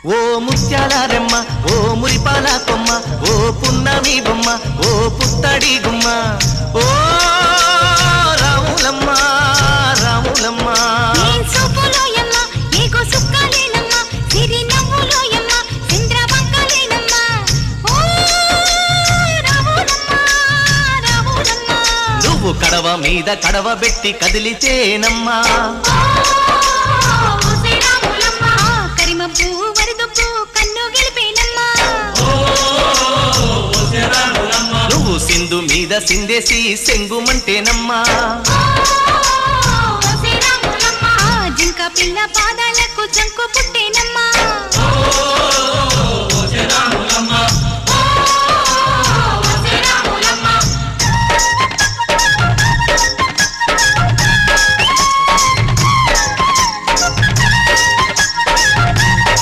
ఓ ముత్యాల రెమ్మ ఓ మురిపాల కొమ్మ ఓ పున్నమి బొమ్మ ఓ పుత్తడి గుమ్మ ఓ రాములమ్మ రాములమ్మ నువ్వు కడవ మీద కడవ పెట్టి కదిలితేనమ్మా నువ్వు సింధు మీద సిందేసి సెంగుమంటేనమ్మా జింక పిల్ల పాదాలకు జంకు పుట్టేన